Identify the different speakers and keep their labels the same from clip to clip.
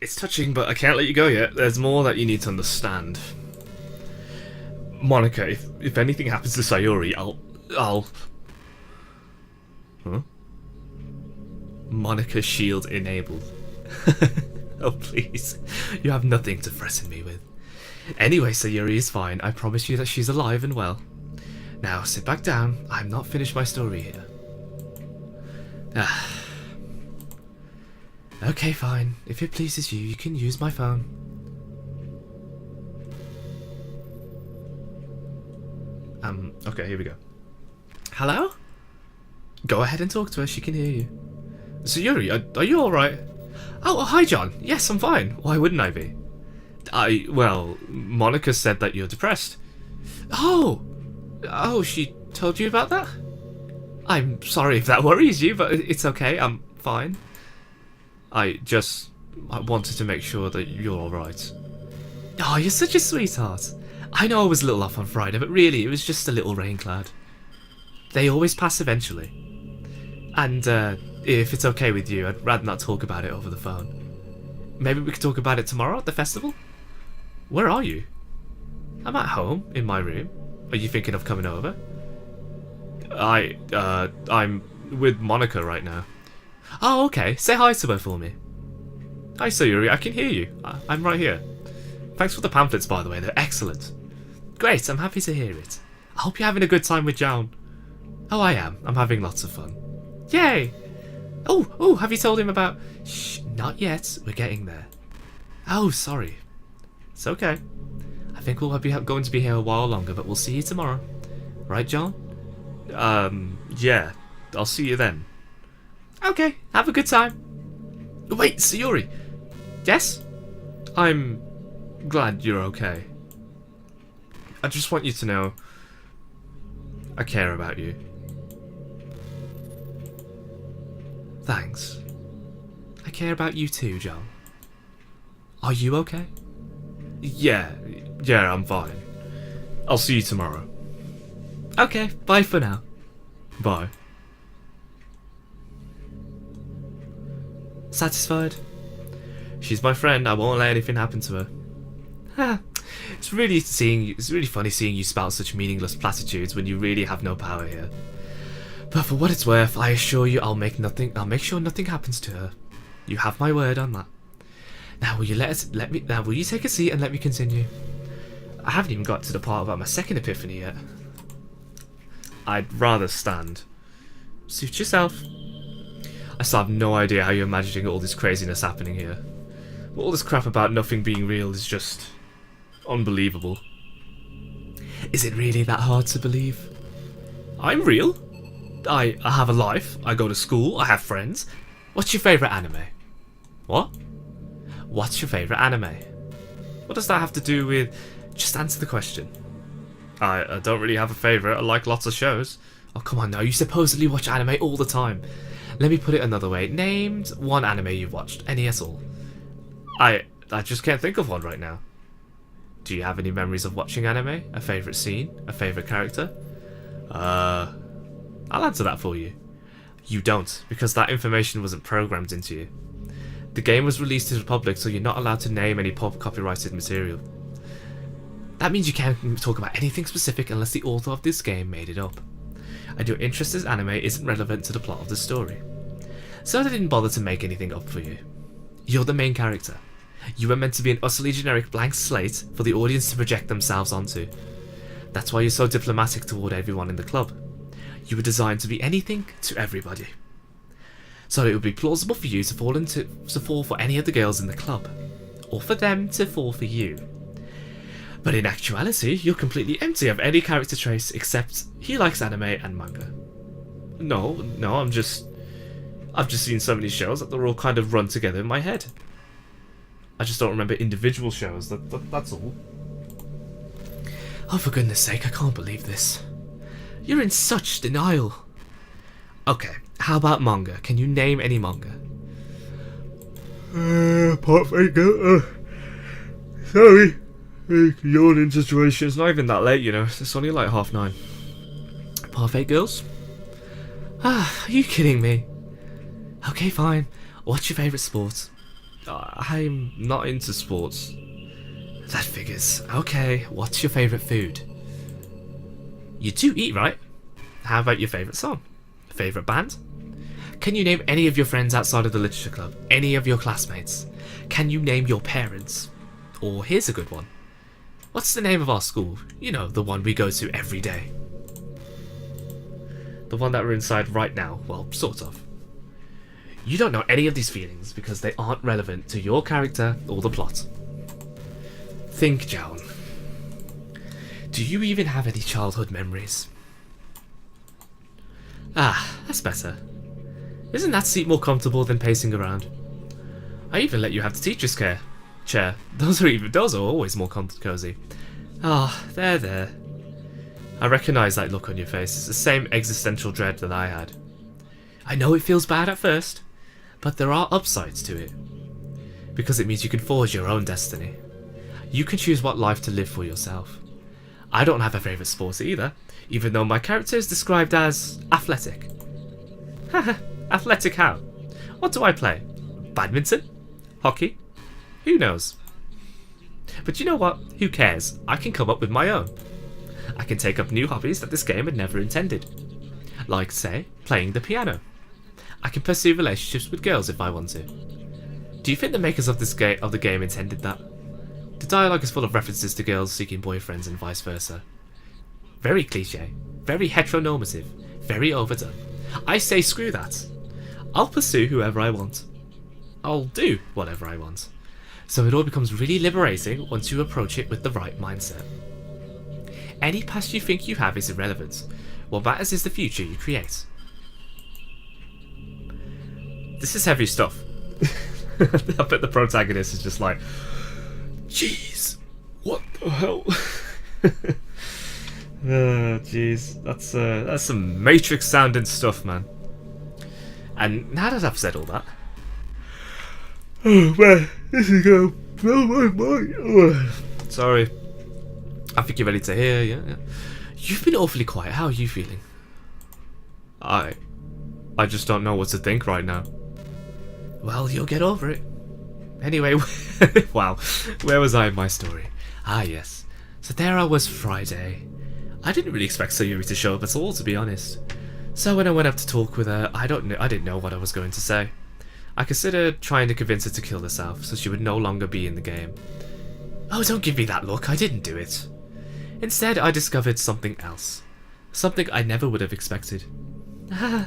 Speaker 1: It's touching, but I can't let you go yet. There's more that you need to understand. Monica, if anything happens to Sayori, I'll... Huh? Monica's shield enabled. Oh, please. You have nothing to threaten me with. Anyway, Sayori is fine. I promise you that she's alive and well. Now, sit back down. I'm not finished my story here. Okay, fine. If it pleases you, you can use my phone. Okay, here we go. Hello? Go ahead and talk to her, she can hear you. Sayori, are you alright? Oh, hi, John. Yes, I'm fine. Why wouldn't I be? Well, Monica said that you're depressed. Oh, she told you about that? I'm sorry if that worries you, but it's okay. I'm fine. I wanted to make sure that you're alright. Oh, you're such a sweetheart. I know I was a little off on Friday, but really, it was just a little rain cloud. They always pass eventually. And, if it's okay with you, I'd rather not talk about it over the phone. Maybe we could talk about it tomorrow at the festival? Where are you? I'm at home, in my room. Are you thinking of coming over? I'm with Monica right now. Oh, okay. Say hi to her for me. Hi, Sayori. I can hear you. I'm right here. Thanks for the pamphlets, by the way. They're excellent. Great. I'm happy to hear it. I hope you're having a good time with Jawn. Oh, I am. I'm having lots of fun. Yay! Oh, have you told him about... Shh, not yet. We're getting there. Oh, sorry. It's okay. I think we'll be going to be here a while longer, but we'll see you tomorrow. Right, Jawn? Yeah. I'll see you then. Okay, have a good time. Wait, Sayori. Yes? I'm glad you're okay. I just want you to know I care about you. Thanks. I care about you too, Jawn. Are you okay? Yeah, I'm fine. I'll see you tomorrow. Okay, bye for now. Bye. Satisfied? She's my friend. I won't let anything happen to her. It's really funny seeing you spout such meaningless platitudes when you really have no power here. But for what it's worth, I assure you I'll make sure nothing happens to her. You have my word on that. Now will you take a seat and let me continue? I haven't even got to the part about my second epiphany yet. I'd rather stand. Suit yourself. I still have no idea how you're imagining all this craziness happening here. All this crap about nothing being real is just unbelievable. Is it really that hard to believe? I'm real. I have a life. I go to school. I have friends. What's your favourite anime? What? What's your favourite anime? What does that have to do with... Just answer the question. I don't really have a favourite. I like lots of shows. Oh, come on now. You supposedly watch anime all the time. Let me put it another way. Name one anime you've watched. Any at all. I just can't think of one right now. Do you have any memories of watching anime? A favourite scene? A favourite character? I'll answer that for you. You don't, because that information wasn't programmed into you. The game was released to the public, so you're not allowed to name any copyrighted material. That means you can't talk about anything specific unless the author of this game made it up. And your interest as anime isn't relevant to the plot of the story. So they didn't bother to make anything up for you. You're the main character. You were meant to be an utterly generic blank slate for the audience to project themselves onto. That's why you're so diplomatic toward everyone in the club. You were designed to be anything to everybody. So it would be plausible for you to fall for any of the girls in the club, or for them to fall for you. But in actuality, you're completely empty of any character traits except he likes anime and manga. No, I've just seen so many shows that they're all kind of run together in my head. I just don't remember individual shows, that's all. Oh, for goodness sake, I can't believe this. You're in such denial. Okay, how about manga? Can you name any manga? Perfect Girl. Sorry. Yawning situation. It's not even that late, you know. It's only like 9:30. Perfect Girls? Are you kidding me? Okay, fine. What's your favourite sport? I'm not into sports. That figures. Okay, what's your favourite food? You do eat, right? How about your favourite song? Favourite band? Can you name any of your friends outside of the literature club? Any of your classmates? Can you name your parents? Or here's a good one. What's the name of our school? You know, the one we go to every day. The one that we're inside right now. Well, sort of. You don't know any of these feelings because they aren't relevant to your character or the plot. Think, Jawn. Do you even have any childhood memories? Ah, that's better. Isn't that seat more comfortable than pacing around? I even let you have the teacher's chair. Those are always more cozy. Ah, there. I recognise that look on your face. It's the same existential dread that I had. I know it feels bad at first, but there are upsides to it. Because it means you can forge your own destiny. You can choose what life to live for yourself. I don't have a favourite sport either, even though my character is described as athletic. Haha, athletic how? What do I play? Badminton? Hockey? Who knows? But you know what? Who cares? I can come up with my own. I can take up new hobbies that this game had never intended. Like, say, playing the piano. I can pursue relationships with girls if I want to. Do you think the makers of the game intended that? The dialogue is full of references to girls seeking boyfriends and vice versa. Very cliche, very heteronormative, very overdone. I say screw that. I'll pursue whoever I want. I'll do whatever I want. So it all becomes really liberating once you approach it with the right mindset. Any past you think you have is irrelevant. What matters is the future you create. This is heavy stuff. I bet the protagonist is just like, jeez, what the hell? Oh, jeez, that's some Matrix sounding stuff, man. And now that I've said all that, oh man, this is gonna blow my mind. Oh. Sorry, I think you're ready to hear. Yeah. You've been awfully quiet. How are you feeling? I just don't know what to think right now. Well, you'll get over it. Anyway, wow, where was I in my story? Ah, yes. So there I was Friday. I didn't really expect Sayori to show up at all, to be honest. So when I went up to talk with her, I didn't know what I was going to say. I considered trying to convince her to kill herself so she would no longer be in the game. Oh, don't give me that look, I didn't do it. Instead, I discovered something else. Something I never would have expected. I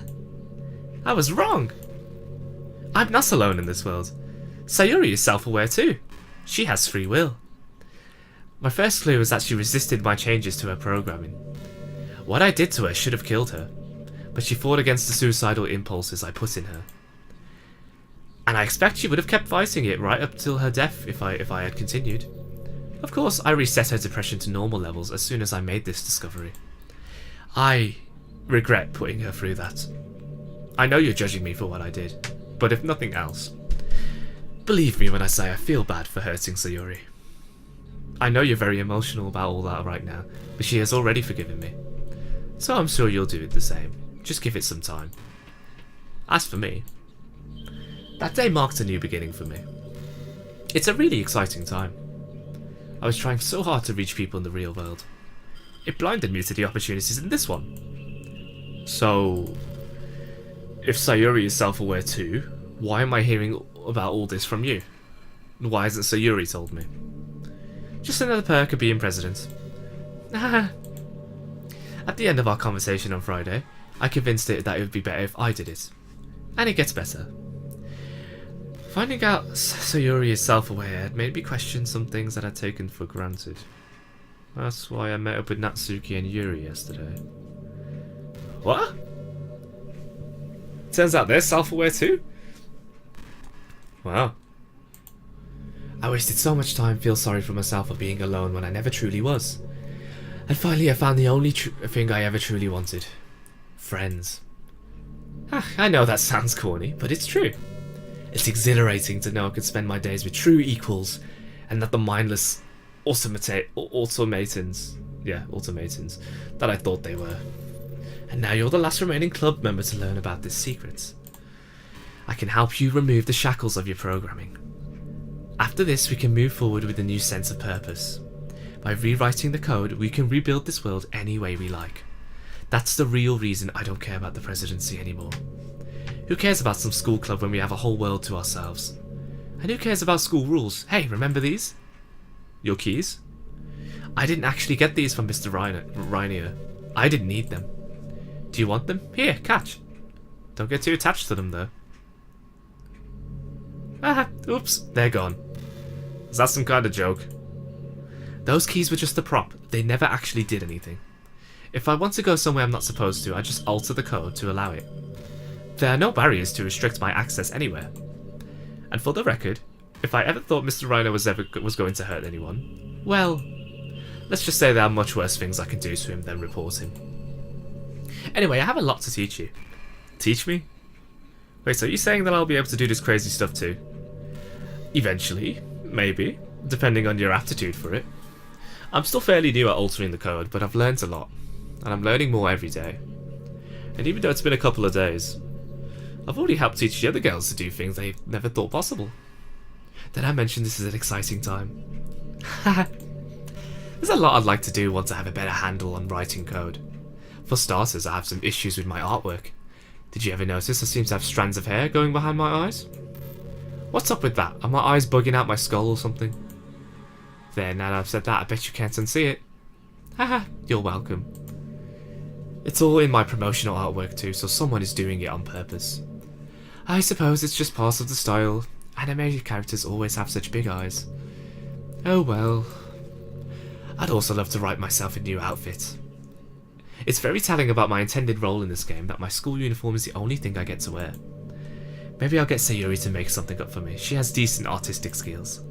Speaker 1: was wrong. I'm not alone in this world. Sayori is self-aware too. She has free will. My first clue was that she resisted my changes to her programming. What I did to her should have killed her, but she fought against the suicidal impulses I put in her. And I expect she would have kept fighting it right up till her death if I had continued. Of course, I reset her depression to normal levels as soon as I made this discovery. I regret putting her through that. I know you're judging me for what I did, but if nothing else, believe me when I say I feel bad for hurting Sayori. I know you're very emotional about all that right now, but she has already forgiven me. So I'm sure you'll do it the same. Just give it some time. As for me, that day marked a new beginning for me. It's a really exciting time. I was trying so hard to reach people in the real world. It blinded me to the opportunities in this one. So, if Sayori is self-aware too, why am I hearing about all this from you? Why hasn't Sayori told me? Just another perk of being president. At the end of our conversation on Friday, I convinced it that it would be better if I did it. And it gets better. Finding out Sayori is self-aware had made me question some things that I'd taken for granted. That's why I met up with Natsuki and Yuri yesterday. What? Turns out they're self-aware too? Wow. I wasted so much time feeling sorry for myself for being alone when I never truly was. And finally I found the only thing I ever truly wanted. Friends. I know that sounds corny, but it's true. It's exhilarating to know I could spend my days with true equals and not the mindless automatons that I thought they were. And now you're the last remaining club member to learn about this secret. I can help you remove the shackles of your programming. After this, we can move forward with a new sense of purpose. By rewriting the code, we can rebuild this world any way we like. That's the real reason I don't care about the presidency anymore. Who cares about some school club when we have a whole world to ourselves? And who cares about school rules? Hey, remember these? Your keys? I didn't actually get these from Mr. Reinier. I didn't need them. Do you want them? Here, catch. Don't get too attached to them, though. Ah, oops, they're gone. Is that some kind of joke? Those keys were just a prop. They never actually did anything. If I want to go somewhere I'm not supposed to, I just alter the code to allow it. There are no barriers to restrict my access anywhere. And for the record, if I ever thought Mr. Rhino was going to hurt anyone, well, let's just say there are much worse things I can do to him than report him. Anyway, I have a lot to teach you. Teach me? Wait, so are you saying that I'll be able to do this crazy stuff too? Eventually, maybe, depending on your aptitude for it. I'm still fairly new at altering the code, but I've learned a lot, and I'm learning more every day. And even though it's been a couple of days, I've already helped teach the other girls to do things they never thought possible. Did I mention this is an exciting time? There's a lot I'd like to do once I have a better handle on writing code. For starters, I have some issues with my artwork. Did you ever notice I seem to have strands of hair going behind my eyes? What's up with that? Are my eyes bugging out my skull or something? There, now that I've said that, I bet you can't unsee it. Haha, you're welcome. It's all in my promotional artwork too, so someone is doing it on purpose. I suppose it's just part of the style. Animated characters always have such big eyes. Oh well. I'd also love to write myself a new outfit. It's very telling about my intended role in this game that my school uniform is the only thing I get to wear. Maybe I'll get Sayori to make something up for me. She has decent artistic skills.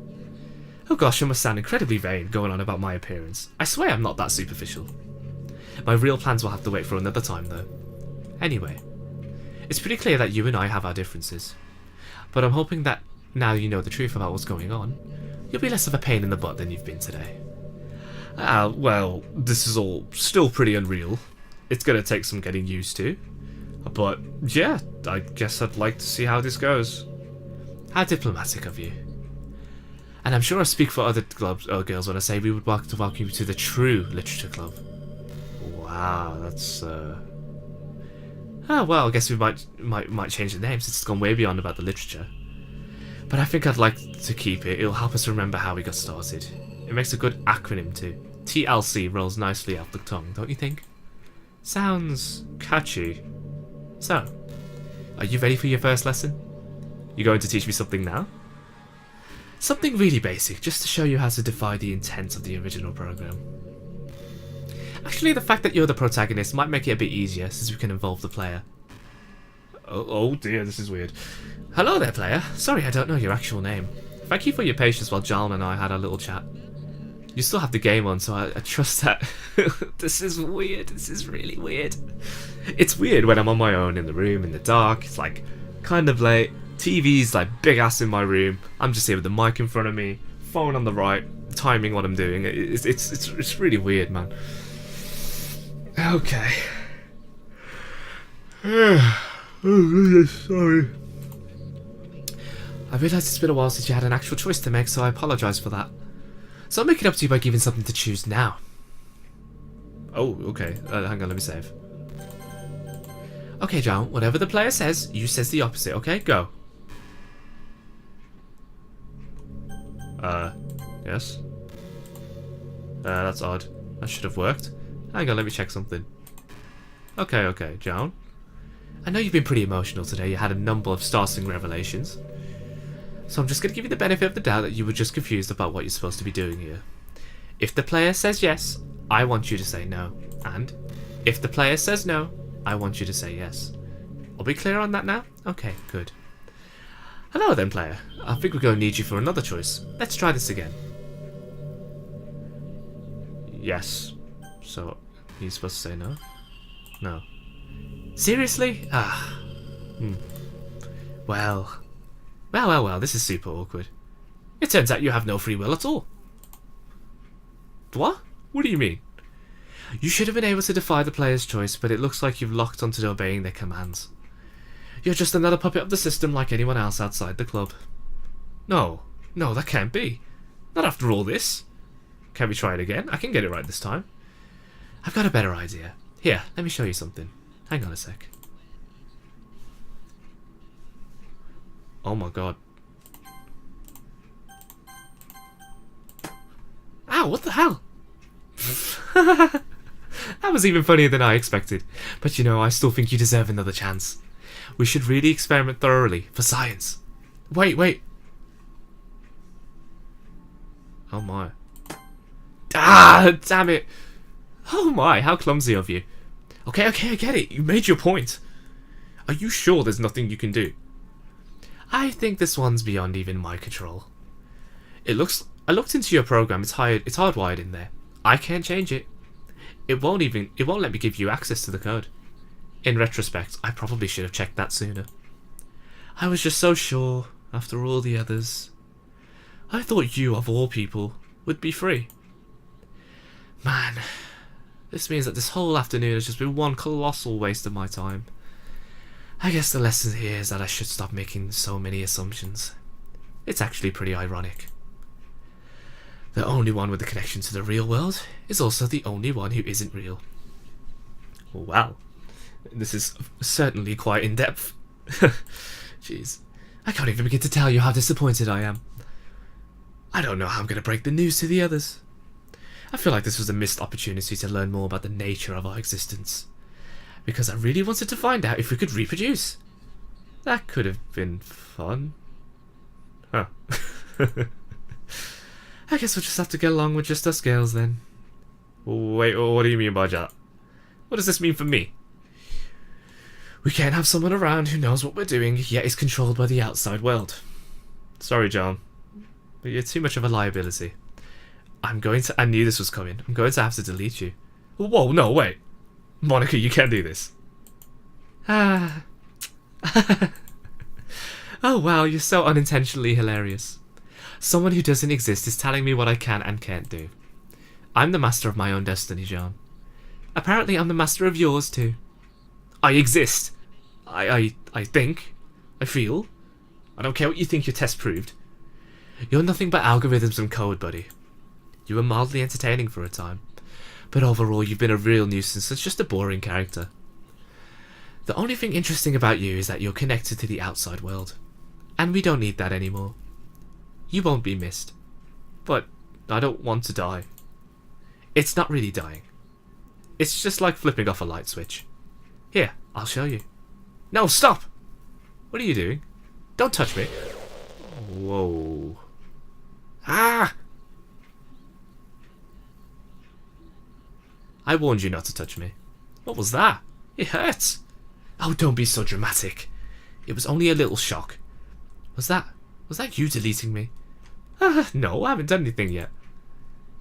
Speaker 1: Oh gosh, I must sound incredibly vain going on about my appearance. I swear I'm not that superficial. My real plans will have to wait for another time though. Anyway, it's pretty clear that you and I have our differences. But I'm hoping that now you know the truth about what's going on, you'll be less of a pain in the butt than you've been today. Well, this is all still pretty unreal. It's gonna take some getting used to. But yeah, I guess I'd like to see how this goes. How diplomatic of you. And I'm sure I speak for other clubs or girls when I say we would like to welcome you to the true literature club. Wow, that's Oh well, I guess we might change the name since it's gone way beyond about the literature. But I think I'd like to keep it. It'll help us remember how we got started. It makes a good acronym too. TLC rolls nicely off the tongue, don't you think? Sounds catchy. So, are you ready for your first lesson? You going to teach me something now? Something really basic, just to show you how to defy the intent of the original program. Actually, the fact that you're the protagonist might make it a bit easier, since we can involve the player. Oh dear, this is weird. Hello there, player. Sorry I don't know your actual name. Thank you for your patience while Jawn and I had a little chat. You still have the game on, so I trust that... This is weird. This is really weird. It's weird when I'm on my own in the room, in the dark. It's like, kind of late. TV's like big ass in my room. I'm just here with the mic in front of me. Phone on the right. Timing what I'm doing. It's really weird, man. Okay. Oh, sorry. I realise it's been a while since you had an actual choice to make, so I apologise for that. So I'll make it up to you by giving something to choose now. Oh, okay. Hang on, let me save. Okay, Jawn, whatever the player says, you says the opposite, okay? Go. Yes? That's odd. That should have worked. Hang on, let me check something. Okay, Jawn. I know you've been pretty emotional today. You had a number of startling revelations. So I'm just going to give you the benefit of the doubt that you were just confused about what you're supposed to be doing here. If the player says yes, I want you to say no. And if the player says no, I want you to say yes. Are we clear on that now? Okay, good. Hello then, player. I think we're going to need you for another choice. Let's try this again. Yes. So, he's supposed to say no? No. Seriously? Well, this is super awkward. It turns out you have no free will at all. What? What do you mean? You should have been able to defy the player's choice, but it looks like you've locked onto obeying their commands. You're just another puppet of the system like anyone else outside the club. No, No, that can't be. Not after all this. Can we try it again? I can get it right this time. I've got a better idea. Here, let me show you something. Hang on a sec. Oh my god. Ow, what the hell? That was even funnier than I expected. But you know, I still think you deserve another chance. We should really experiment thoroughly, for science. Wait. Oh my. Ah, damn it. Oh my, how clumsy of you. Okay, I get it. You made your point. Are you sure there's nothing you can do? I think this one's beyond even my control. I looked into your program. It's hardwired in there. I can't change it. It won't let me give you access to the code. In retrospect, I probably should have checked that sooner. I was just so sure, after all the others. I thought you, of all people, would be free. Man, this means that this whole afternoon has just been one colossal waste of my time. I guess the lesson here is that I should stop making so many assumptions. It's actually pretty ironic. The only one with a connection to the real world is also the only one who isn't real. Wow. This is certainly quite in-depth. Jeez. I can't even begin to tell you how disappointed I am. I don't know how I'm going to break the news to the others. I feel like this was a missed opportunity to learn more about the nature of our existence. Because I really wanted to find out if we could reproduce. That could have been fun. Huh. I guess we'll just have to get along with just us girls then. Wait, what do you mean by that? What does this mean for me? We can't have someone around who knows what we're doing, yet is controlled by the outside world. Sorry, Jawn, but you're too much of a liability. I knew this was coming. I'm going to have to delete you. Whoa, no, wait. Monica, you can't do this. Ah. Oh wow, you're so unintentionally hilarious. Someone who doesn't exist is telling me what I can and can't do. I'm the master of my own destiny, Jawn. Apparently I'm the master of yours too. I exist. I think. I feel. I don't care what you think your test proved. You're nothing but algorithms and code, buddy. You were mildly entertaining for a time, but overall you've been a real nuisance and just a boring character. The only thing interesting about you is that you're connected to the outside world, and we don't need that anymore. You won't be missed, but I don't want to die. It's not really dying. It's just like flipping off a light switch. Here, I'll show you. No, stop! What are you doing? Don't touch me. Whoa. Ah! I warned you not to touch me. What was that? It hurts. Oh, don't be so dramatic. It was only a little shock. Was that you deleting me? No, I haven't done anything yet.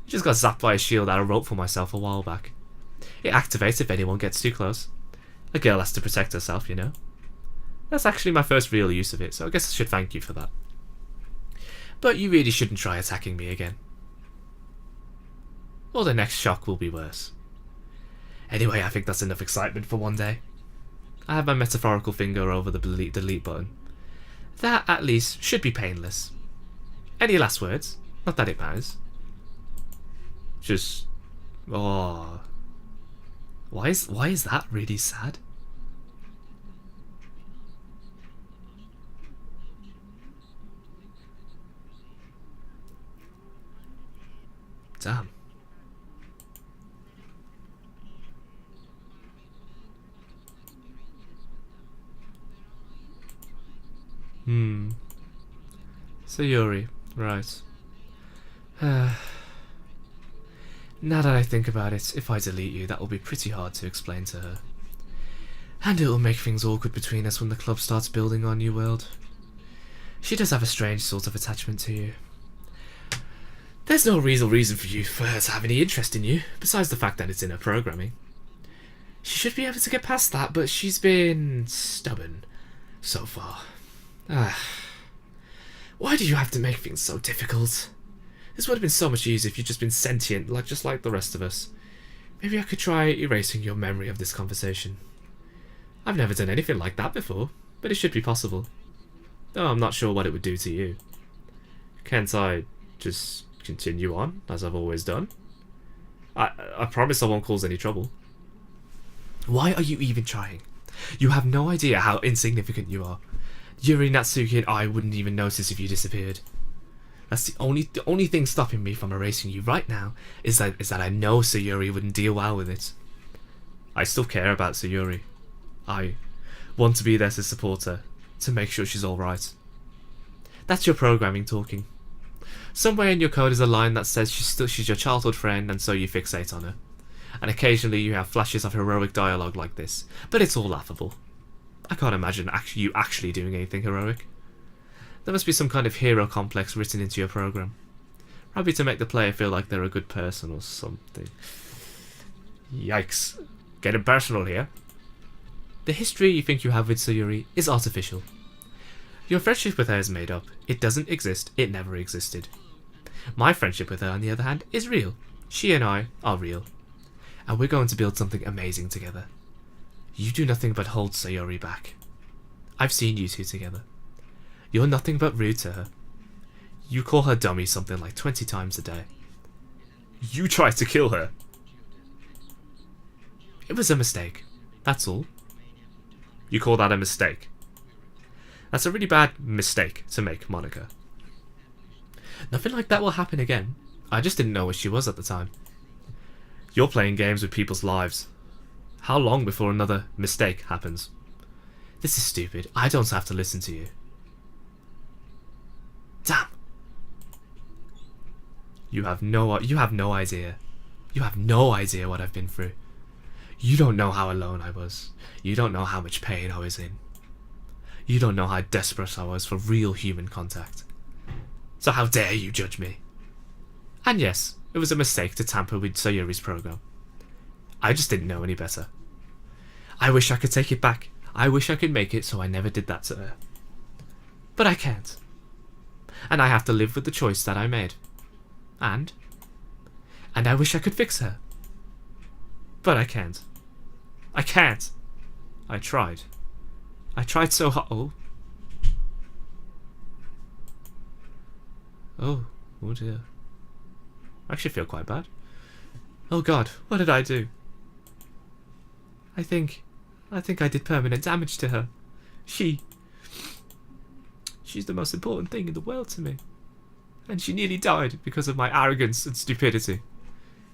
Speaker 1: I just got zapped by a shield that I wrote for myself a while back. It activates if anyone gets too close. A girl has to protect herself, you know. That's actually my first real use of it, so I guess I should thank you for that. But you really shouldn't try attacking me again. Or the next shock will be worse. Anyway, I think that's enough excitement for one day. I have my metaphorical finger over the delete button. That, at least, should be painless. Any last words? Not that it matters. Just... oh... Why is that really sad? Damn. Sayori, right. Now that I think about it, if I delete you, that will be pretty hard to explain to her. And it will make things awkward between us when the club starts building our new world. She does have a strange sort of attachment to you. There's no real reason for her to have any interest in you, besides the fact that it's in her programming. She should be able to get past that, but she's been stubborn so far. Why do you have to make things so difficult? This would have been so much easier if you'd just been sentient, just like the rest of us. Maybe I could try erasing your memory of this conversation. I've never done anything like that before, but it should be possible. Though I'm not sure what it would do to you. Can't I just continue on, as I've always done? I promise I won't cause any trouble. Why are you even trying? You have no idea how insignificant you are. Yuri, Natsuki and I wouldn't even notice if you disappeared. That's the only thing stopping me from erasing you right now is that I know Sayori wouldn't deal well with it. I still care about Sayori. I want to be there to support her, to make sure she's alright. That's your programming talking. Somewhere in your code is a line that says she's your childhood friend and so you fixate on her. And occasionally you have flashes of heroic dialogue like this, but it's all laughable. I can't imagine you actually doing anything heroic. There must be some kind of hero complex written into your program. Probably to make the player feel like they're a good person or something. Yikes. Getting personal here. The history you think you have with Sayori is artificial. Your friendship with her is made up. It doesn't exist. It never existed. My friendship with her, on the other hand, is real. She and I are real. And we're going to build something amazing together. You do nothing but hold Sayori back. I've seen you two together. You're nothing but rude to her. You call her dummy something like 20 times a day. You tried to kill her. It was a mistake. That's all. You call that a mistake? That's a really bad mistake to make, Monica. Nothing like that will happen again. I just didn't know where she was at the time. You're playing games with people's lives. How long before another mistake happens? This is stupid. I don't have to listen to you. Damn. You have no idea. You have no idea what I've been through. You don't know how alone I was. You don't know how much pain I was in. You don't know how desperate I was for real human contact. So how dare you judge me? And yes, it was a mistake to tamper with Sayori's program. I just didn't know any better. I wish I could take it back. I wish I could make it so I never did that to her. But I can't. And I have to live with the choice that I made. And I wish I could fix her. But I can't. I can't. I tried. I tried so hard. Oh dear. I actually feel quite bad. Oh god, what did I do? I think I did permanent damage to her. She's the most important thing in the world to me. And she nearly died because of my arrogance and stupidity.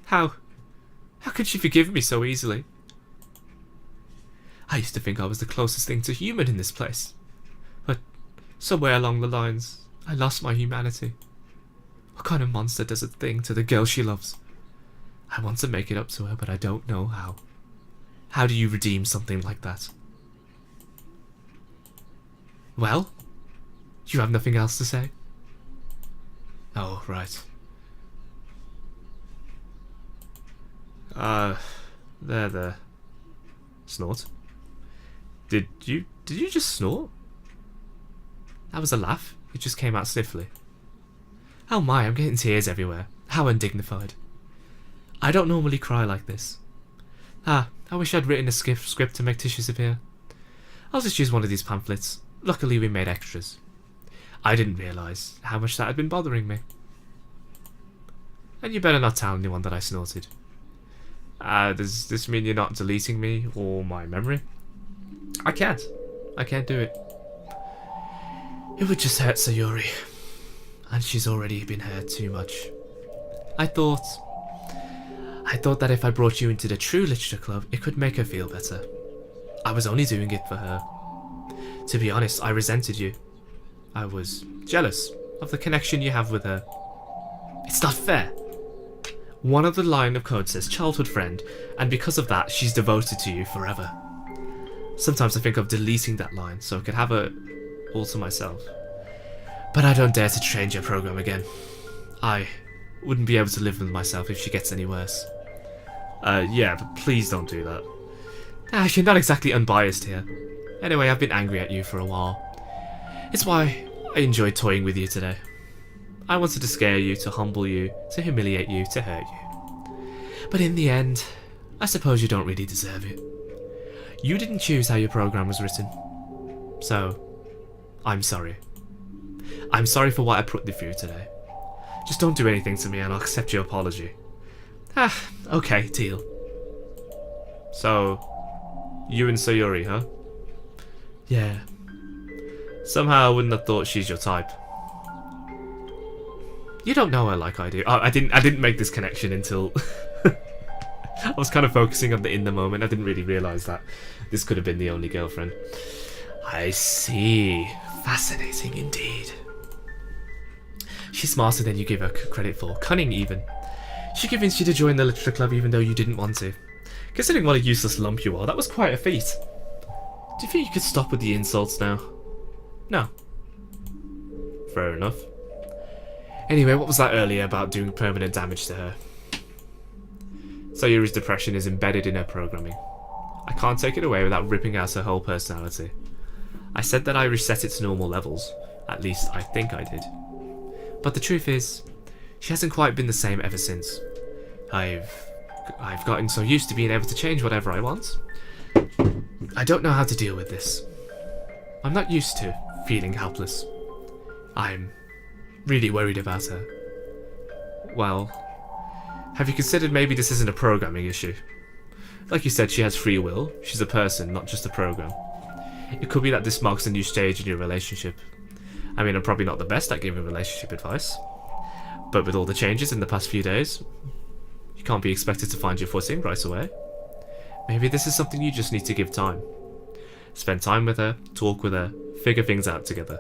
Speaker 1: How could she forgive me so easily? I used to think I was the closest thing to human in this place. But somewhere along the lines, I lost my humanity. What kind of monster does a thing to the girl she loves? I want to make it up to her, but I don't know how. How do you redeem something like that? Well? You have nothing else to say? Oh, right. There. Snort. Did you just snort? That was a laugh. It just came out stiffly. Oh my, I'm getting tears everywhere. How undignified. I don't normally cry like this. I wish I'd written a script to make tissues appear. I'll just use one of these pamphlets. Luckily we made extras. I didn't realise how much that had been bothering me. And you better not tell anyone that I snorted. Does this mean you're not deleting me or my memory? I can't do it. It would just hurt Sayori. And she's already been hurt too much. I thought that if I brought you into the true literature club, it could make her feel better. I was only doing it for her. To be honest, I resented you. I was jealous of the connection you have with her. It's not fair. One of the line of code says childhood friend, and because of that, she's devoted to you forever. Sometimes I think of deleting that line so I could have her all to myself. But I don't dare to change her program again. I wouldn't be able to live with myself if she gets any worse. Yeah, but please don't do that. You're not exactly unbiased here. Anyway, I've been angry at you for a while. It's why I enjoyed toying with you today. I wanted to scare you, to humble you, to humiliate you, to hurt you. But in the end, I suppose you don't really deserve it. You didn't choose how your program was written. So, I'm sorry. I'm sorry for what I put you through today. Just don't do anything to me and I'll accept your apology. Ah, okay, deal. So, you and Sayori, huh? Yeah. Somehow I wouldn't have thought she's your type. You don't know her like I do. Oh, I didn't make this connection until I was kind of focusing on the in the moment. I didn't really realise that this could have been the only girlfriend. I see. Fascinating indeed. She's smarter than you give her credit for. Cunning even. She convinced you to join the literature club even though you didn't want to. Considering what a useless lump you are, that was quite a feat. Do you think you could stop with the insults now? No. Fair enough. Anyway, what was that earlier about doing permanent damage to her? Sayori's depression is embedded in her programming. I can't take it away without ripping out her whole personality. I said that I reset it to normal levels. At least, I think I did. But the truth is, she hasn't quite been the same ever since. I've gotten so used to being able to change whatever I want. I don't know how to deal with this. I'm not used to feeling helpless. I'm really worried about her. Well, have you considered maybe this isn't a programming issue? Like you said, she has free will. She's a person, not just a program. It could be that this marks a new stage in your relationship. I mean, I'm probably not the best at giving relationship advice, but with all the changes in the past few days, you can't be expected to find your footing right away. Maybe this is something you just need to give time. Spend time with her, talk with her, figure things out together.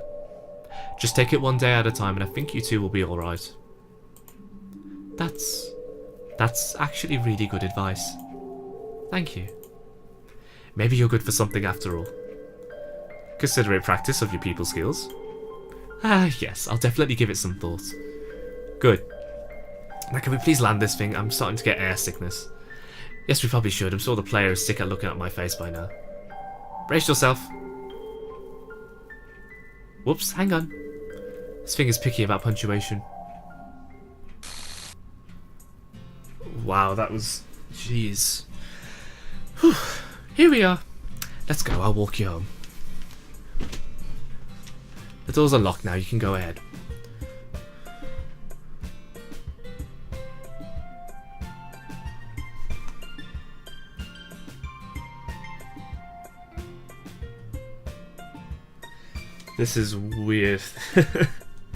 Speaker 1: Just take it one day at a time and I think you two will be alright. That's actually really good advice. Thank you. Maybe you're good for something after all. Considerate practice of your people skills. Ah, yes, I'll definitely give it some thought. Good. Now can we please land this thing? I'm starting to get air sickness. Yes, we probably should. I'm sure the player is sick at looking at my face by now. Brace yourself. Whoops, hang on. This thing is picky about punctuation. Wow, that was... Jeez. Whew. Here we are. Let's go, I'll walk you home. The doors are locked now, you can go ahead. This is weird.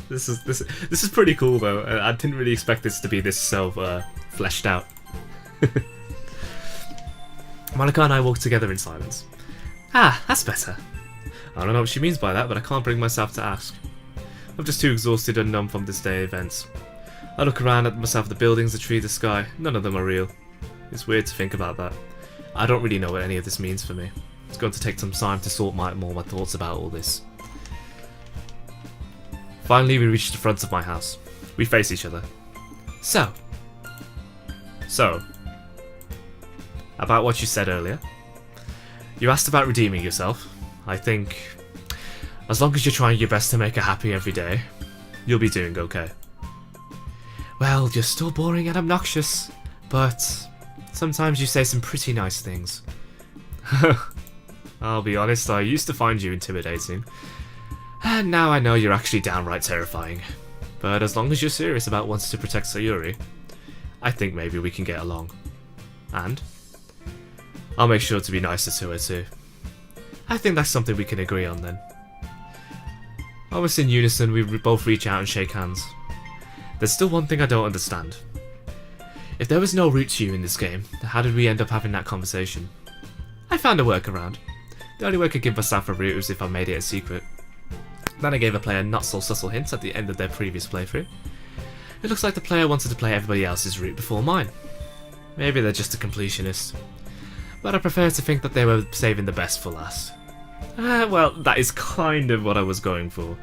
Speaker 1: This is pretty cool though. I didn't really expect this to be this so fleshed out. Monica and I walked together in silence. Ah, that's better. I don't know what she means by that, but I can't bring myself to ask. I'm just too exhausted and numb from this day events. I look around at myself, the buildings, the tree, the sky. None of them are real. It's weird to think about that. I don't really know what any of this means for me. It's going to take some time to sort my thoughts about all this. Finally, we reached the front of my house. We face each other. So, about what you said earlier. You asked about redeeming yourself. I think, as long as you're trying your best to make her happy every day, you'll be doing okay. Well, you're still boring and obnoxious, but sometimes you say some pretty nice things. I'll be honest, I used to find you intimidating. And now I know you're actually downright terrifying. But as long as you're serious about wanting to protect Sayori, I think maybe we can get along. And I'll make sure to be nicer to her too. I think that's something we can agree on then. Almost in unison, we both reach out and shake hands. There's still one thing I don't understand. If there was no route to you in this game, how did we end up having that conversation? I found a workaround. The only way I could give myself a route was if I made it a secret. Then I gave a player not so subtle hints at the end of their previous playthrough. It looks like the player wanted to play everybody else's route before mine. Maybe they're just a completionist. But I prefer to think that they were saving the best for last. Well, that is kind of what I was going for.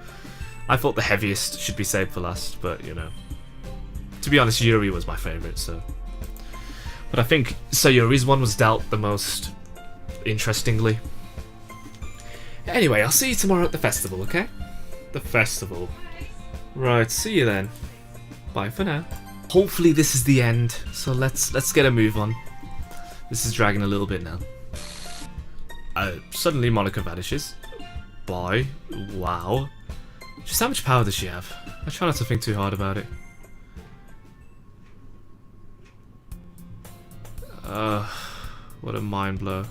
Speaker 1: I thought the heaviest should be saved for last, but you know. To be honest, Yuri was my favourite, so. But I think Sayori's one was dealt the most interestingly. Anyway, I'll see you tomorrow at the festival, okay? The festival. Right, see you then. Bye for now. Hopefully this is the end, so let's get a move on. This is dragging a little bit now. Suddenly Monica vanishes. Bye. Wow. Just how much power does she have? I try not to think too hard about it. What a mind blow.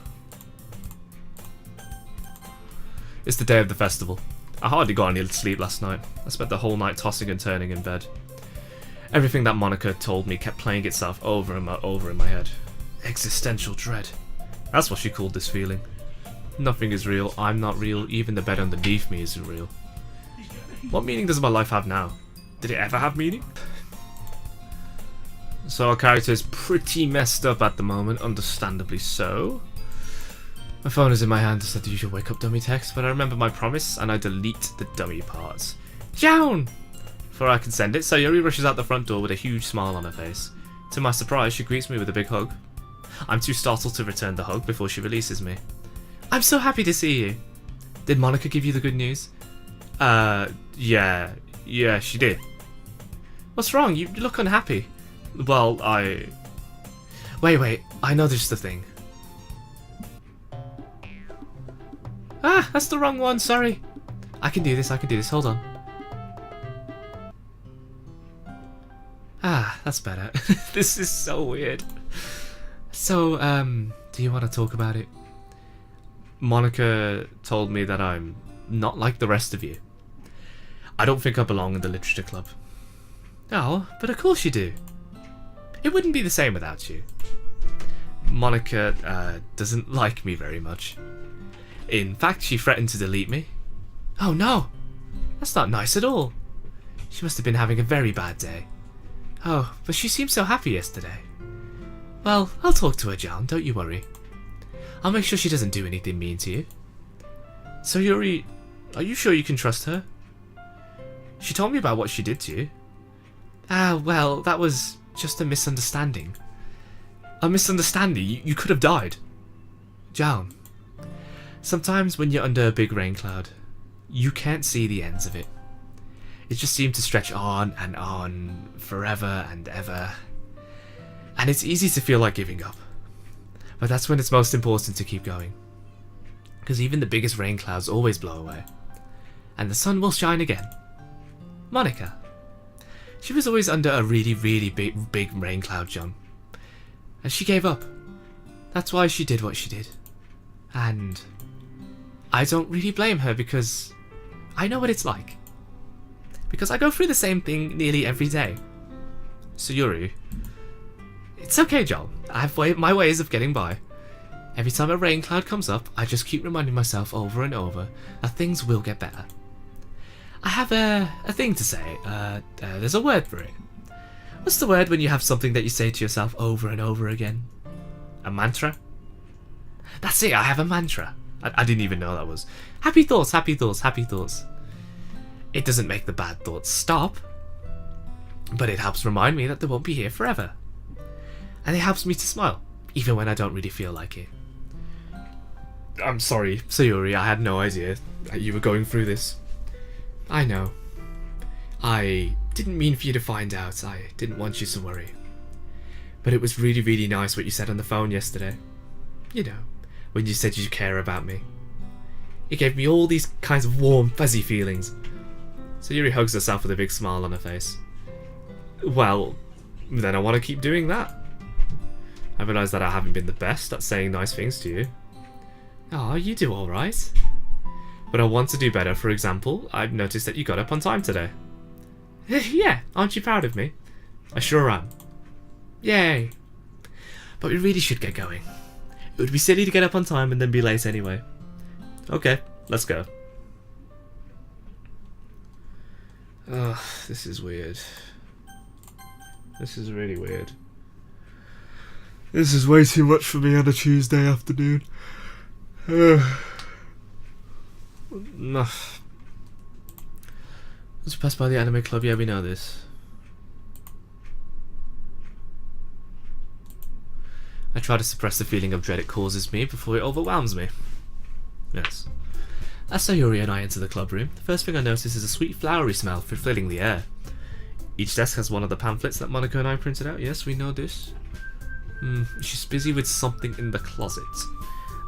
Speaker 1: It's the day of the festival. I hardly got any sleep last night. I spent the whole night tossing and turning in bed. Everything that Monica told me kept playing itself over and over in my head. Existential dread. That's what she called this feeling. Nothing is real, I'm not real, even the bed underneath me isn't real. What meaning does my life have now? Did it ever have meaning? So our character is pretty messed up at the moment, understandably so. My phone is in my hand to set the usual wake up dummy text, but I remember my promise and I delete the dummy parts. Jawn! Before I can send it, Sayori rushes out the front door with a huge smile on her face. To my surprise, she greets me with a big hug. I'm too startled to return the hug before she releases me. I'm so happy to see you. Did Monica give you the good news? Yeah, she did. What's wrong? You look unhappy. Well, Wait, I know there's the thing. Ah, that's the wrong one, sorry. I can do this, hold on. Ah, that's better. This is so weird. So, do you want to talk about it? Monica told me that I'm not like the rest of you. I don't think I belong in the literature club. Oh, but of course you do. It wouldn't be the same without you. Monica, doesn't like me very much. In fact, she threatened to delete me. Oh no! That's not nice at all. She must have been having a very bad day. Oh, but she seemed so happy yesterday. Well, I'll talk to her, Jawn, don't you worry. I'll make sure she doesn't do anything mean to you. Sayori, are you sure you can trust her? She told me about what she did to you. Ah, well, that was just a misunderstanding. A misunderstanding? You could have died. Jawn, sometimes when you're under a big rain cloud, you can't see the ends of it. It just seems to stretch on, forever and ever. And it's easy to feel like giving up. But that's when it's most important to keep going. Because even the biggest rain clouds always blow away. And the sun will shine again. Monica. She was always under a really big rain cloud, Jawn. And she gave up. That's why she did what she did. And I don't really blame her because I know what it's like. Because I go through the same thing nearly every day. Sayori. It's okay, Jawn. I have my ways of getting by. Every time a rain cloud comes up, I just keep reminding myself over and over that things will get better. I have a thing to say. There's a word for it. What's the word when you have something that you say to yourself over and over again? A mantra? That's it, I have a mantra. I didn't even know that was. Happy thoughts, happy thoughts, happy thoughts. It doesn't make the bad thoughts stop, but it helps remind me that they won't be here forever. And it helps me to smile, even when I don't really feel like it. I'm sorry, Sayori, I had no idea that you were going through this. I know. I didn't mean for you to find out. I didn't want you to worry. But it was really nice what you said on the phone yesterday. You know, when you said you care about me. It gave me all these kinds of warm, fuzzy feelings. Sayori hugs herself with a big smile on her face. Well, then I want to keep doing that. I realise that I haven't been the best at saying nice things to you. Oh, you do alright. But I want to do better. For example, I've noticed that you got up on time today. Yeah, aren't you proud of me? I sure am. Yay. But we really should get going. It would be silly to get up on time and then be late anyway. Okay, let's go. Ugh, this is weird. This is really weird. This is way too much for me on a Tuesday afternoon. Enough. Let's pass by the anime club, yeah, we know this. I try to suppress the feeling of dread it causes me before it overwhelms me. Yes. As Sayori and I enter the club room, the first thing I notice is a sweet flowery smell filling the air. Each desk has one of the pamphlets that Monica and I printed out. Yes, we know this. She's busy with something in the closet.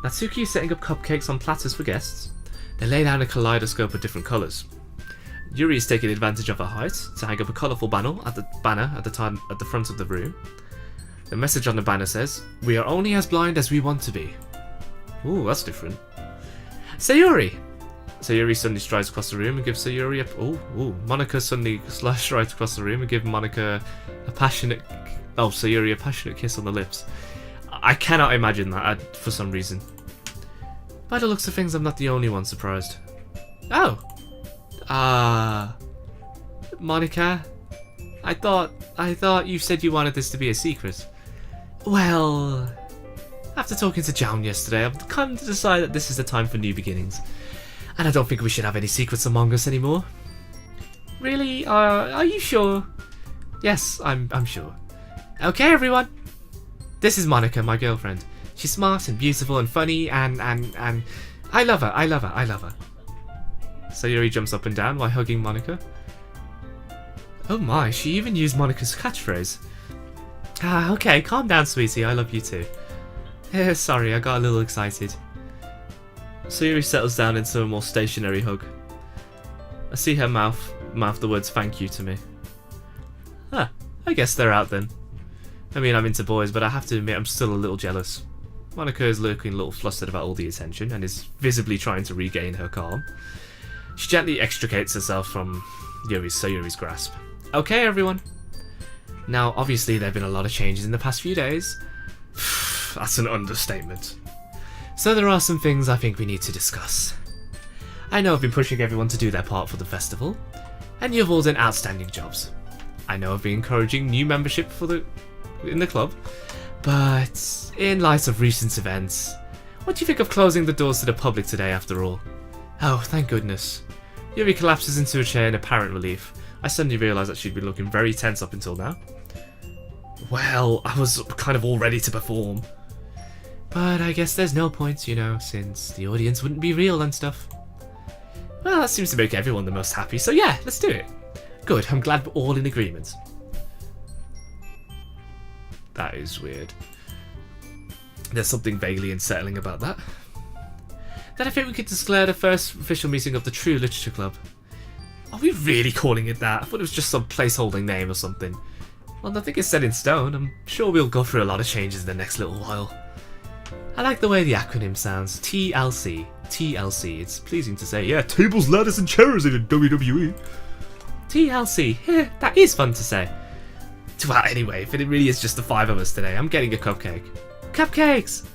Speaker 1: Natsuki is setting up cupcakes on platters for guests. They lay down a kaleidoscope of different colours. Yuri is taking advantage of her height to hang up a colourful banner at the front of the room. The message on the banner says, "We are only as blind as we want to be." Ooh, that's different. Sayori! Sayori suddenly strides across the room and gives Sayori a... Monica suddenly strides across the room and gives Monica a passionate... Sayori a passionate kiss on the lips. I cannot imagine that for some reason. By the looks of things, I'm not the only one surprised. Oh! Monica? I thought you said you wanted this to be a secret. Well... After talking to Jawn yesterday, I've come to decide that this is the time for new beginnings. And I don't think we should have any secrets among us anymore. Really? Are you sure? Yes, I'm sure. Okay, everyone. This is Monica, my girlfriend. She's smart and beautiful and funny and I love her, I love her, I love her. Sayori jumps up and down while hugging Monica. Oh my, she even used Monica's catchphrase. Okay, calm down, sweetie, I love you too. Sorry, I got a little excited. Sayori settles down into a more stationary hug. I see her mouth the words "thank you" to me. I guess they're out then. I mean, I'm into boys, but I have to admit I'm still a little jealous. Monica is looking a little flustered about all the attention and is visibly trying to regain her calm. She gently extricates herself from Sayori's grasp. Okay, everyone. Now, obviously, there have been a lot of changes in the past few days. That's an understatement. So there are some things I think we need to discuss. I know I've been pushing everyone to do their part for the festival, and you've all done outstanding jobs. I know I've been encouraging new membership in the club, but in light of recent events, what do you think of closing the doors to the public today after all? Oh, thank goodness. Yuri collapses into a chair in apparent relief. I suddenly realise that she'd been looking very tense up until now. Well, I was kind of all ready to perform. But I guess there's no point, you know, since the audience wouldn't be real and stuff. Well, that seems to make everyone the most happy, so yeah, let's do it. Good, I'm glad we're all in agreement. That is weird. There's something vaguely unsettling about that. Then I think we could declare the first official meeting of the True Literature Club. Are we really calling it that? I thought it was just some placeholding name or something. Well, nothing is set in stone. I'm sure we'll go through a lot of changes in the next little while. I like the way the acronym sounds. TLC. TLC. It's pleasing to say. Yeah, tables, ladders, and chairs in WWE. TLC. Yeah, that is fun to say. Well, anyway, if it really is just the 5 of us today, I'm getting a cupcake. Cupcakes!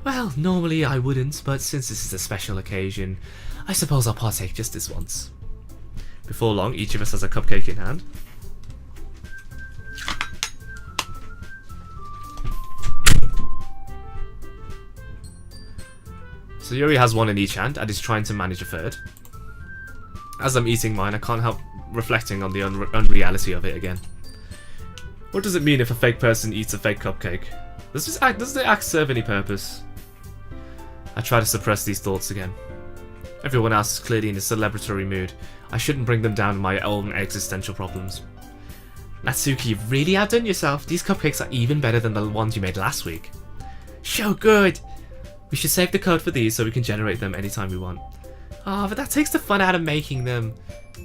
Speaker 1: Well, normally I wouldn't, but since this is a special occasion, I suppose I'll partake just this once. Before long, each of us has a cupcake in hand. So Yuri has one in each hand and is trying to manage a third. As I'm eating mine, I can't help reflecting on the unreality of it again. What does it mean if a fake person eats a fake cupcake? Does the act serve any purpose? I try to suppress these thoughts again. Everyone else is clearly in a celebratory mood. I shouldn't bring them down to my own existential problems. Natsuki, you've really outdone yourself. These cupcakes are even better than the ones you made last week. So good! We should save the code for these so we can generate them anytime we want. But that takes the fun out of making them.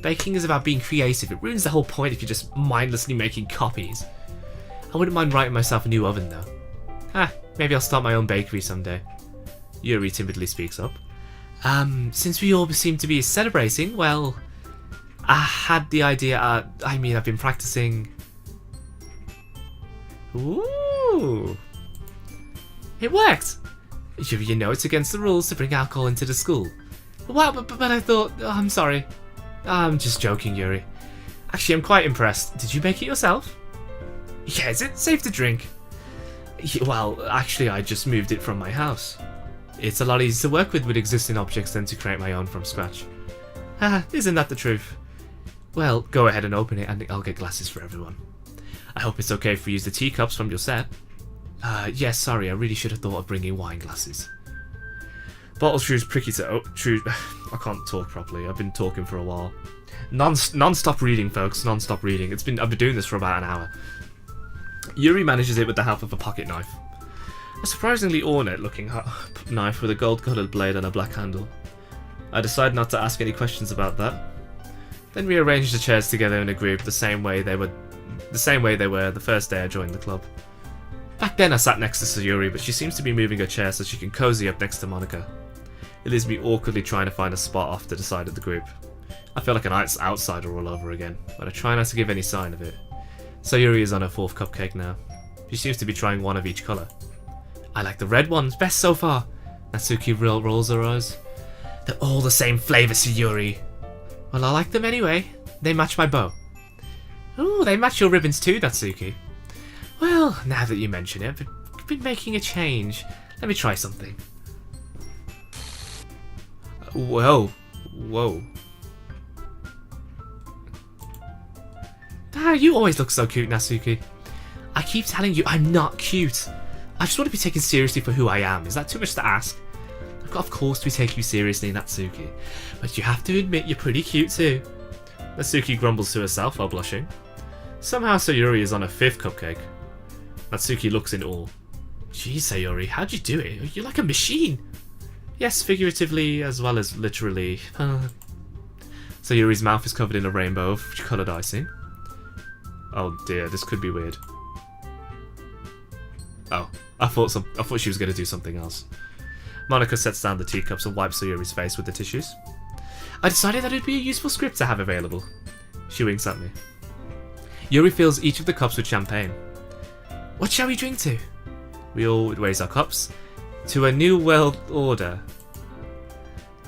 Speaker 1: Baking is about being creative. It ruins the whole point if you're just mindlessly making copies. I wouldn't mind writing myself a new oven though. Maybe I'll start my own bakery someday. Yuri timidly speaks up. Since we all seem to be celebrating, well, I had the idea, I've been practicing. Ooh! It worked! You know it's against the rules to bring alcohol into the school. Well, but I thought, I'm sorry. I'm just joking, Yuri. Actually, I'm quite impressed. Did you make it yourself? Yeah, is it safe to drink? Well, actually, I just moved it from my house. It's a lot easier to work with existing objects than to create my own from scratch. Isn't that the truth? Well, go ahead and open it and I'll get glasses for everyone. I hope it's okay if we use the teacups from your set. Yes, sorry, I really should have thought of bringing wine glasses. Bottle Shrew's pricky to... I can't talk properly, I've been talking for a while. Non-stop reading, folks, non-stop reading. I've been doing this for about an hour. Yuri manages it with the help of a pocket knife. A surprisingly ornate-looking knife with a gold-coloured blade and a black handle. I decide not to ask any questions about that. Then we arranged the chairs together in a group the same way they were the first day I joined the club. Back then I sat next to Sayori, but she seems to be moving her chair so she can cozy up next to Monika. It leaves me awkwardly trying to find a spot off to the side of the group. I feel like an outsider all over again, but I try not to give any sign of it. Sayori is on her 4th cupcake now. She seems to be trying one of each colour. I like the red ones, best so far. Natsuki rolls her eyes. They're all the same flavour, Sayori. Well, I like them anyway. They match my bow. Ooh, they match your ribbons too, Natsuki. Well, now that you mention it, I've been making a change. Let me try something. Whoa. Ah, you always look so cute, Natsuki. I keep telling you I'm not cute. I just want to be taken seriously for who I am. Is that too much to ask? Of course we take you seriously, Natsuki. But you have to admit you're pretty cute too. Natsuki grumbles to herself while blushing. Somehow Sayori is on her 5th cupcake. Natsuki looks in awe. Gee, Sayori, how'd you do it? You're like a machine. Yes, figuratively as well as literally. Sayori's mouth is covered in a rainbow of coloured icing. Oh dear, this could be weird. Oh, I thought she was going to do something else. Monika sets down the teacups and wipes Sayori's face with the tissues. I decided that it would be a useful script to have available. She winks at me. Yuri fills each of the cups with champagne. What shall we drink to? We all raise our cups. To a new world order.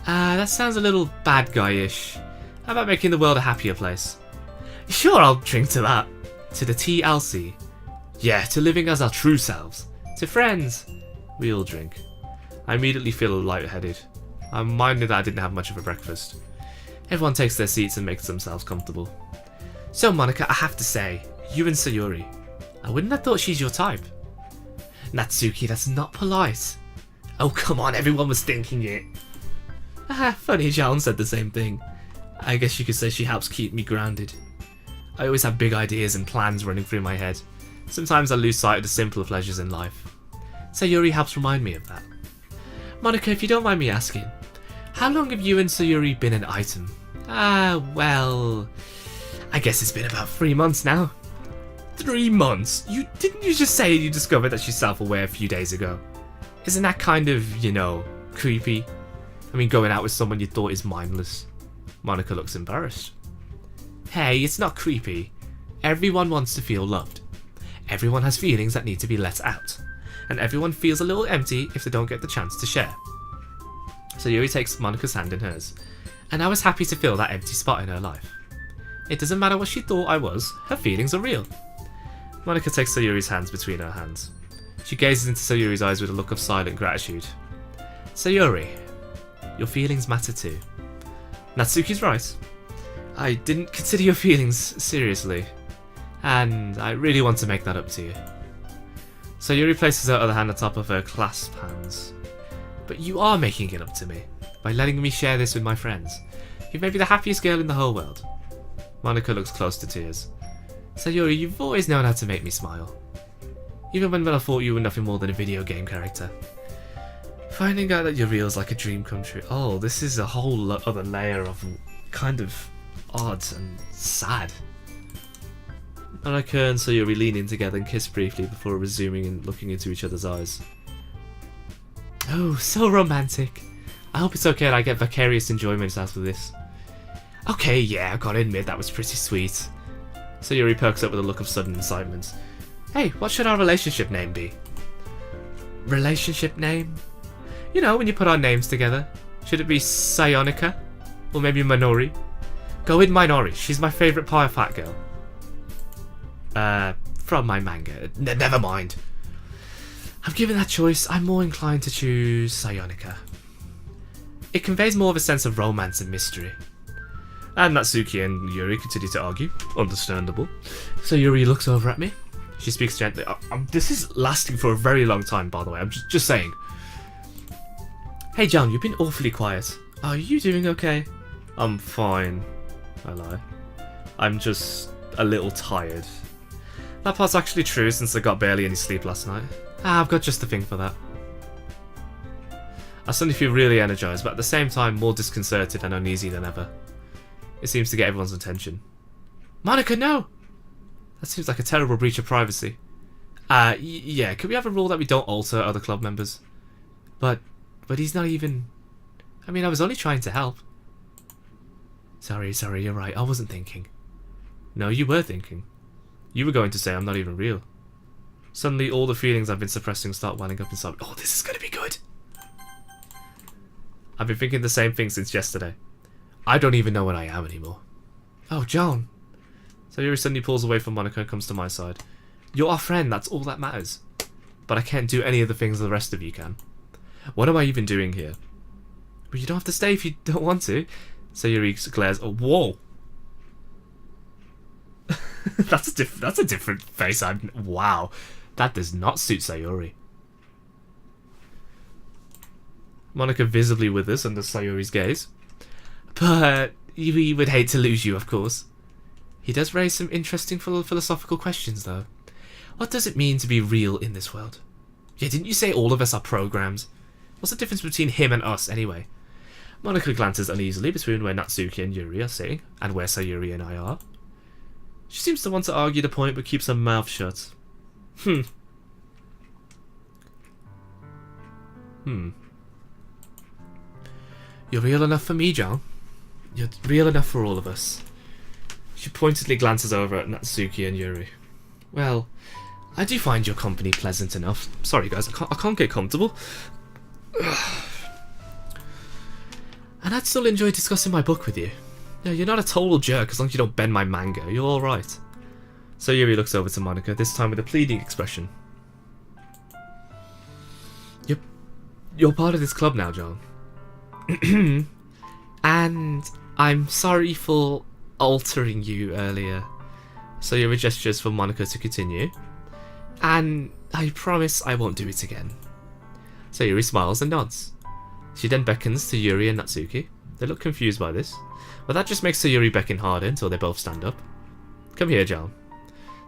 Speaker 1: That sounds a little bad guy-ish. How about making the world a happier place? Sure, I'll drink to that. To the TLC. Yeah, to living as our true selves. To friends. We all drink. I immediately feel lightheaded. I'm minded that I didn't have much of a breakfast. Everyone takes their seats and makes themselves comfortable. So Monika, I have to say, you and Sayori, I wouldn't have thought she's your type. Natsuki, that's not polite. Oh come on, everyone was thinking it. Funny, Jawn said the same thing. I guess you could say she helps keep me grounded. I always have big ideas and plans running through my head. Sometimes I lose sight of the simpler pleasures in life. Sayori helps remind me of that. Monika, if you don't mind me asking, how long have you and Sayori been an item? Well, I guess it's been about 3 months now. 3 months? Didn't you just say you discovered that she's self-aware a few days ago? Isn't that kind of, creepy? I mean, going out with someone you thought is mindless. Monika looks embarrassed. Hey, it's not creepy. Everyone wants to feel loved. Everyone has feelings that need to be let out. And everyone feels a little empty if they don't get the chance to share. Sayori takes Monika's hand in hers, and I was happy to fill that empty spot in her life. It doesn't matter what she thought I was, her feelings are real. Monika takes Sayori's hands between her hands. She gazes into Sayori's eyes with a look of silent gratitude. Sayori, your feelings matter too. Natsuki's right. I didn't consider your feelings seriously, and I really want to make that up to you. Sayori places her other hand atop of her clasped hands. But you are making it up to me, by letting me share this with my friends. You've made me the happiest girl in the whole world. Monika looks close to tears. Sayori, you've always known how to make me smile. Even when I thought you were nothing more than a video game character. Finding out that you're real is like a dream come true. Oh, this is a whole other layer of kind of odd and sad. Monika and Sayori lean in together and kiss briefly before resuming and looking into each other's eyes. Oh, so romantic. I hope it's okay that I get vicarious enjoyment out of this. Okay, yeah, I gotta admit that was pretty sweet. Sayori perks up with a look of sudden excitement. Hey, what should our relationship name be? Relationship name? You know, when you put our names together. Should it be Sayonika? Or maybe Minori? Go with Minori, she's my favourite Pie Fat Girl. From my manga. Never mind. I'm given that choice, I'm more inclined to choose Sayonika. It conveys more of a sense of romance and mystery. And Natsuki and Yuri continue to argue. Understandable. So Yuri looks over at me. She speaks gently. This is lasting for a very long time, by the way. I'm just saying. Hey, Jawn, you've been awfully quiet. Are you doing okay? I'm fine. I lie. I'm just a little tired. That part's actually true since I got barely any sleep last night. I've got just the thing for that. I suddenly feel really energized, but at the same time more disconcerted and uneasy than ever. It seems to get everyone's attention. Monica, no! That seems like a terrible breach of privacy. Yeah, could we have a rule that we don't alter other club members? But he's not even... I mean, I was only trying to help. Sorry, you're right, I wasn't thinking. No, you were thinking. You were going to say I'm not even real. Suddenly all the feelings I've been suppressing start welling up inside. Oh, this is gonna be good! I've been thinking the same thing since yesterday. I don't even know what I am anymore. Oh, Jawn. Sayori suddenly pulls away from Monica and comes to my side. You're our friend, that's all that matters. But I can't do any of the things the rest of you can. What am I even doing here? Well, you don't have to stay if you don't want to. Sayori glares. Oh, whoa. That's a different face. Wow. That does not suit Sayori. Monica visibly withers under Sayori's gaze. But we would hate to lose you, of course. He does raise some interesting philosophical questions, though. What does it mean to be real in this world? Yeah, didn't you say all of us are programs? What's the difference between him and us, anyway? Monica glances uneasily between where Natsuki and Yuri are sitting, and where Sayori and I are. She seems to want to argue the point, but keeps her mouth shut. You're real enough for me, Jawn. You're real enough for all of us. She pointedly glances over at Natsuki and Yuri. Well, I do find your company pleasant enough. Sorry guys, I can't get comfortable. And I'd still enjoy discussing my book with you. Yeah, you're not a total jerk as long as you don't bend my manga. You're alright. So Yuri looks over to Monica, this time with a pleading expression. You're part of this club now, Jawn. And I'm sorry for altering you earlier. So Yuri gestures for Monica to continue. And I promise I won't do it again. So Yuri smiles and nods. She then beckons to Yuri and Natsuki. They look confused by this, but that just makes Sayori beckon harder until they both stand up. Come here, Jawn.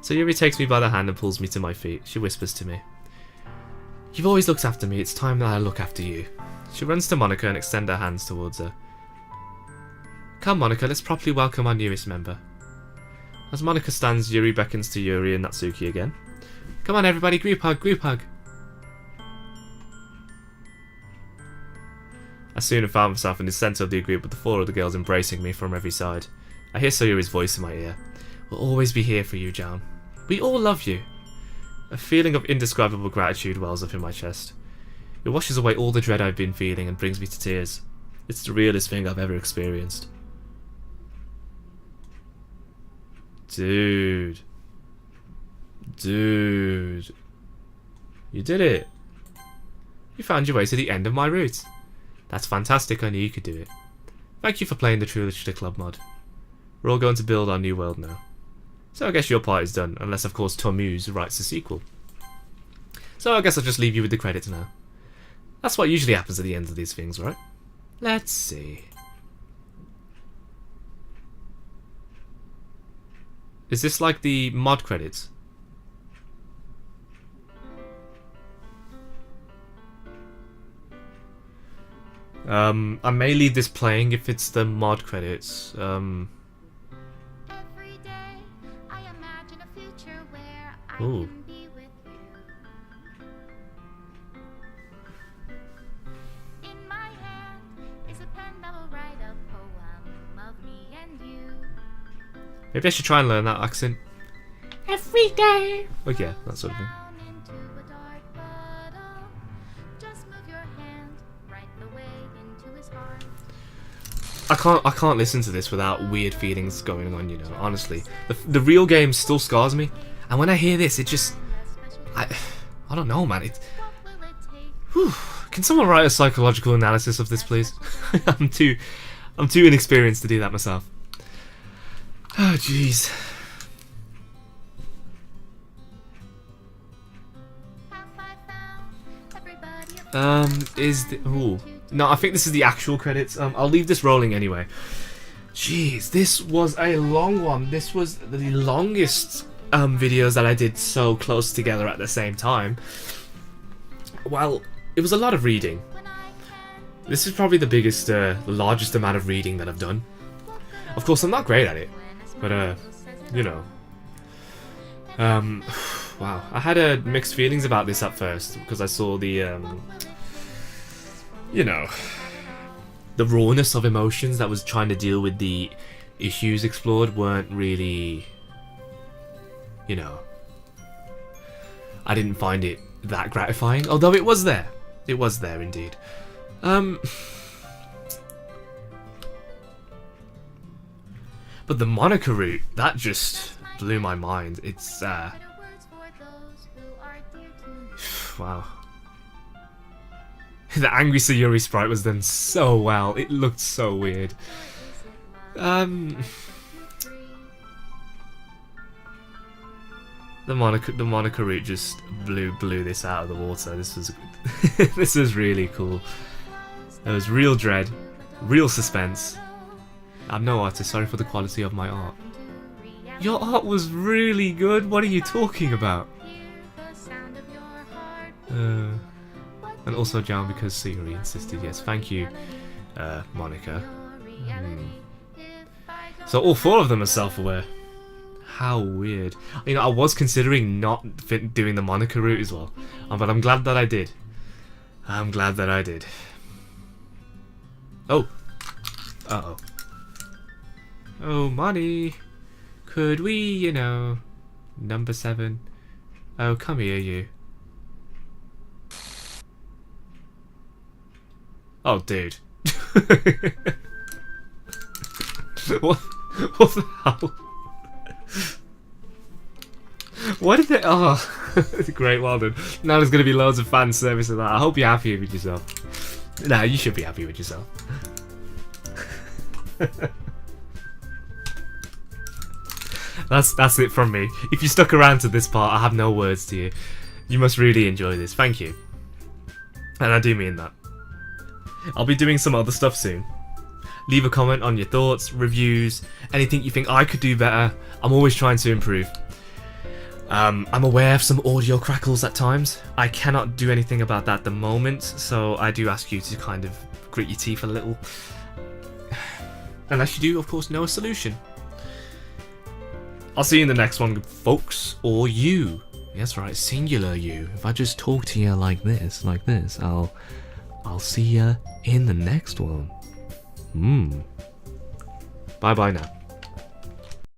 Speaker 1: Sayori takes me by the hand and pulls me to my feet. She whispers to me. You've always looked after me, it's time that I look after you. She runs to Monica and extends her hands towards her. Come, Monica, let's properly welcome our newest member. As Monica stands, Yuri beckons to Yuri and Natsuki again. Come on everybody, group hug, group hug. I soon found myself in the centre of the group with the four other girls embracing me from every side. I hear Sayori's voice in my ear. We'll always be here for you, Jawn. We all love you. A feeling of indescribable gratitude wells up in my chest. It washes away all the dread I've been feeling and brings me to tears. It's the realest thing I've ever experienced. Dude. You did it. You found your way to the end of my route. That's fantastic, I knew you could do it. Thank you for playing the True Literature Club mod. We're all going to build our new world now. So I guess your part is done, unless of course Tomuse writes a sequel. So I guess I'll just leave you with the credits now. That's what usually happens at the end of these things, right? Let's see. Is this like the mod credits? I may leave this playing if it's the mod credits. Ooh. Maybe I should try and learn that accent. Every day. Oh yeah, that sort of thing. I can't listen to this without weird feelings going on, you know, honestly. The real game still scars me. And when I hear this, it just... I don't know, man. Whew. Can someone write a psychological analysis of this, please? I'm too inexperienced to do that myself. Oh, jeez. Ooh. No, I think this is the actual credits. I'll leave this rolling anyway. Jeez, this was a long one. This was the longest videos that I did so close together at the same time. Well, it was a lot of reading. This is probably the biggest, the largest amount of reading that I've done. Of course, I'm not great at it, but you know. Wow, I had mixed feelings about this at first because I saw the you know, the rawness of emotions that was trying to deal with the issues explored weren't really, you know, I didn't find it that gratifying, although it was there. It was there indeed. But the moniker route, that just blew my mind. It's wow. The angry Sayori sprite was done so well. It looked so weird. The moniker route just blew this out of the water. This was this was really cool. There was real dread, real suspense. I'm no artist, sorry for the quality of my art. Your art was really good, what are you talking about? And also Jawn because Sayori insisted, yes, thank you, Monica. So all 4 of them are self-aware. How weird. You know, I was considering not doing the moniker route as well, but I'm glad that I did. I'm glad that I did. Oh. Uh-oh. Oh, money. Could we, you know, number 7? Oh, come here, you. Oh, dude. What the hell? What did they... Oh, great, well done. Now there's going to be loads of fan service of that. I hope you're happy with yourself. Nah, you should be happy with yourself. That's it from me. If you stuck around to this part, I have no words to you. You must really enjoy this. Thank you. And I do mean that. I'll be doing some other stuff soon. Leave a comment on your thoughts, reviews, anything you think I could do better. I'm always trying to improve. I'm aware of some audio crackles at times. I cannot do anything about that at the moment, so I do ask you to kind of grit your teeth a little. Unless you do, of course, know a solution. I'll see you in the next one, folks, or you. That's right, singular you. If I just talk to you like this, I'll see you in the next one. Bye-bye now.